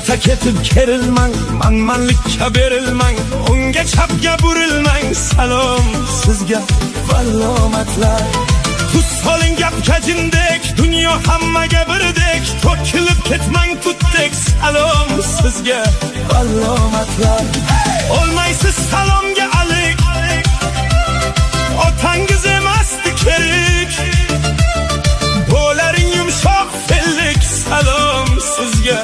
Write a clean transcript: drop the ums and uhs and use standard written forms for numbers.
Orta ketib kerilmang, manmanlikka berilmang, unga chapga burilmang. Salom sizga salomatlar. Tuz soling gapga jindek, dunyo hammaga birdek, to'kilib ketmang tutdek. Salom sizga salomatlar. Olmaysiz salomga alik, otangiz emasdi kerak, bo'laring yumshoq fellik. Salom sizga